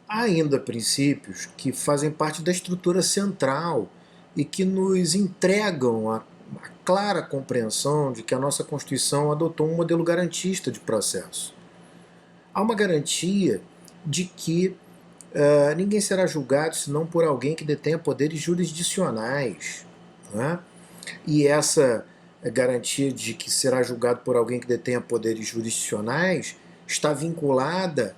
Há ainda princípios que fazem parte da estrutura central e que nos entregam a clara compreensão de que a nossa Constituição adotou um modelo garantista de processo. Há uma garantia de que ninguém será julgado senão por alguém que detenha poderes jurisdicionais. Né? E essa garantia de que será julgado por alguém que detenha poderes jurisdicionais está vinculada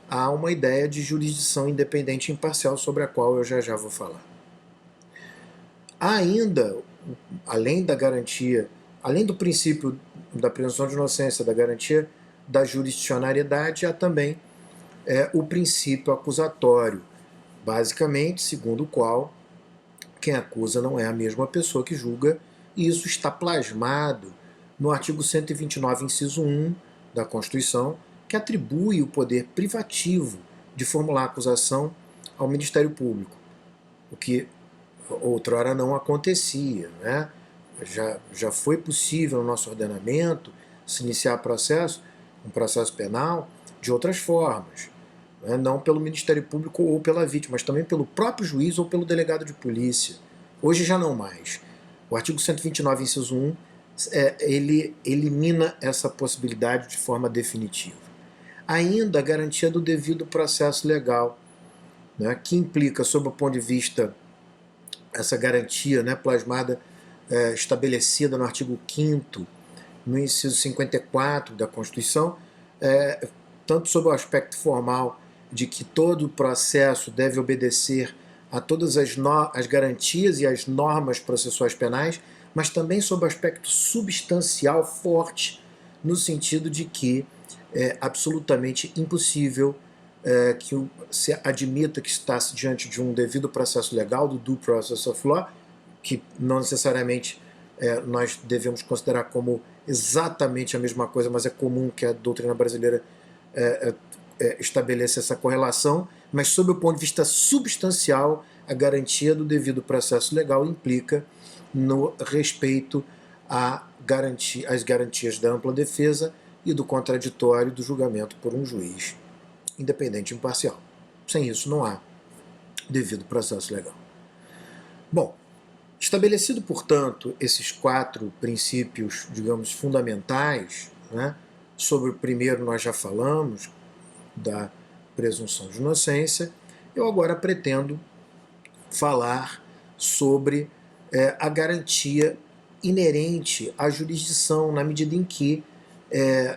a uma ideia de jurisdição independente e imparcial sobre a qual eu já vou falar. Há ainda, além da garantia, além do princípio da presunção de inocência, da garantia da jurisdicionariedade, há também o princípio acusatório, basicamente, segundo o qual quem acusa não é a mesma pessoa que julga, e isso está plasmado no artigo 129, inciso 1 da Constituição, que atribui o poder privativo de formular acusação ao Ministério Público, o que outrora não acontecia. Né? Já foi possível no nosso ordenamento se iniciar um processo penal, de outras formas. Né? Não pelo Ministério Público ou pela vítima, mas também pelo próprio juiz ou pelo delegado de polícia. Hoje já não mais. O artigo 129, inciso 1, ele elimina essa possibilidade de forma definitiva. Ainda a garantia do devido processo legal, né, que implica, sob o ponto de vista, essa garantia, né, plasmada, estabelecida no artigo 5º, no inciso 54 da Constituição, tanto sob o aspecto formal de que todo o processo deve obedecer a todas as garantias e as normas processuais penais, mas também sob o aspecto substancial forte, no sentido de que é absolutamente impossível que se admita que está-se diante de um devido processo legal, do due process of law, que não necessariamente nós devemos considerar como exatamente a mesma coisa, mas é comum que a doutrina brasileira estabeleça essa correlação, mas sob o ponto de vista substancial, a garantia do devido processo legal implica no respeito às garantias da ampla defesa e do contraditório do julgamento por um juiz independente e imparcial. Sem isso não há devido processo legal. Bom, estabelecido, portanto, esses 4 princípios, digamos, fundamentais, né, sobre o primeiro nós já falamos, da presunção de inocência, eu agora pretendo falar sobre a garantia inerente à jurisdição, na medida em que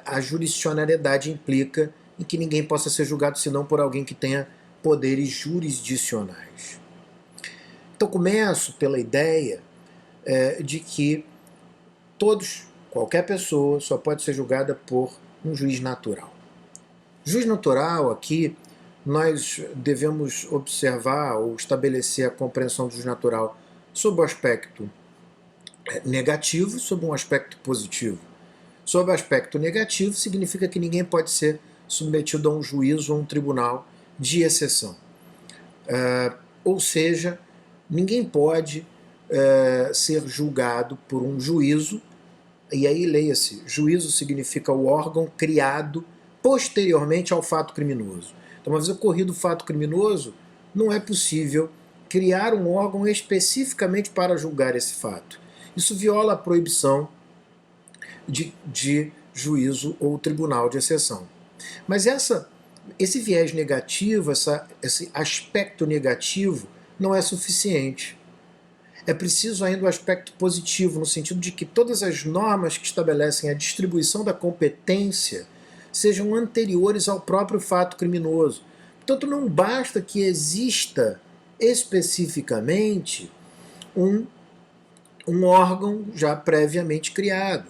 a jurisdicionariedade implica em que ninguém possa ser julgado senão por alguém que tenha poderes jurisdicionais. Então começo pela ideia de que qualquer pessoa só pode ser julgada por um juiz natural. Juiz natural, aqui, nós devemos observar ou estabelecer a compreensão do juiz natural sob o aspecto negativo e sob um aspecto positivo. Sob o aspecto negativo, significa que ninguém pode ser submetido a um juízo ou um tribunal de exceção. Ou seja, ninguém pode ser julgado por um juízo, e aí leia-se, juízo significa o órgão criado posteriormente ao fato criminoso. Então, uma vez ocorrido o fato criminoso, não é possível criar um órgão especificamente para julgar esse fato. Isso viola a proibição de juízo ou tribunal de exceção. Mas esse viés negativo, esse aspecto negativo, não é suficiente. É preciso ainda o aspecto positivo, no sentido de que todas as normas que estabelecem a distribuição da competência sejam anteriores ao próprio fato criminoso. Portanto, não basta que exista especificamente um órgão já previamente criado.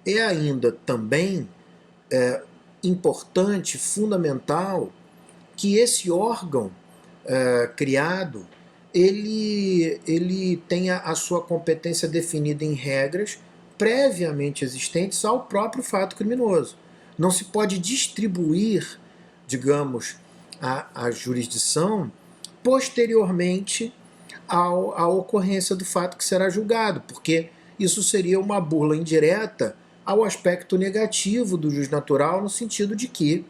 É ainda também importante, fundamental, que esse órgão criado ele tenha a sua competência definida em regras previamente existentes ao próprio fato criminoso. Não se pode distribuir, digamos, a jurisdição posteriormente à ocorrência do fato que será julgado, porque isso seria uma burla indireta ao aspecto negativo do juiz natural, no sentido de que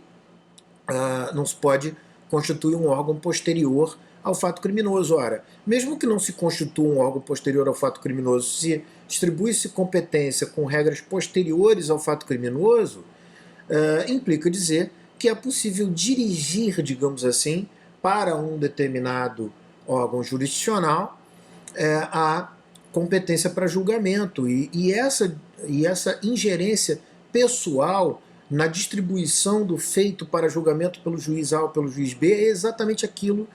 não se pode constitui um órgão posterior ao fato criminoso. Ora, mesmo que não se constitua um órgão posterior ao fato criminoso, se distribui-se competência com regras posteriores ao fato criminoso, implica dizer que é possível dirigir, digamos assim, para um determinado órgão jurisdicional a competência para julgamento. E essa ingerência pessoal na distribuição do feito para julgamento pelo juiz A ou pelo juiz B é exatamente aquilo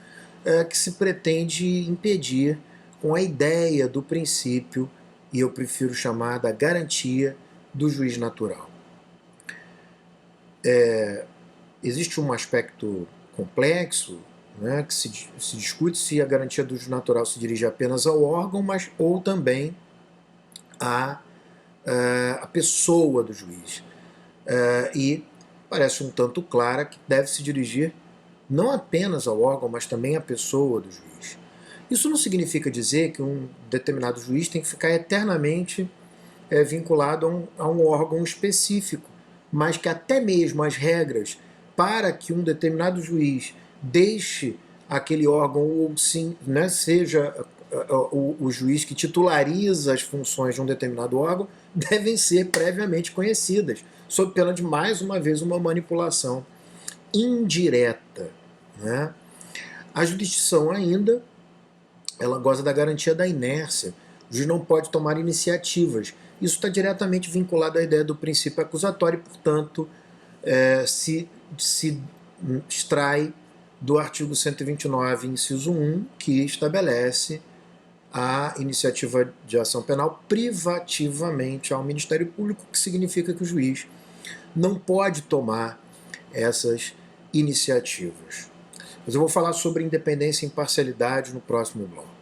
que se pretende impedir com a ideia do princípio, e eu prefiro chamar da garantia do juiz natural. Existe um aspecto complexo, né, que se discute se a garantia do juiz natural se dirige apenas ao órgão, mas ou também à pessoa do juiz. E parece um tanto clara que deve se dirigir não apenas ao órgão, mas também à pessoa do juiz. Isso não significa dizer que um determinado juiz tem que ficar eternamente vinculado a um órgão específico, mas que até mesmo as regras para que um determinado juiz deixe aquele órgão, ou sim, né, seja o juiz que titulariza as funções de um determinado órgão, devem ser previamente conhecidas, sob pena de, mais uma vez, uma manipulação indireta. Né? A jurisdição ainda, ela goza da garantia da inércia. O juiz não pode tomar iniciativas. Isso está diretamente vinculado à ideia do princípio acusatório e, portanto, se extrai do artigo 129, inciso 1, que estabelece a iniciativa de ação penal privativamente ao Ministério Público, que significa que o juiz não pode tomar essas iniciativas. Mas eu vou falar sobre independência e imparcialidade no próximo bloco.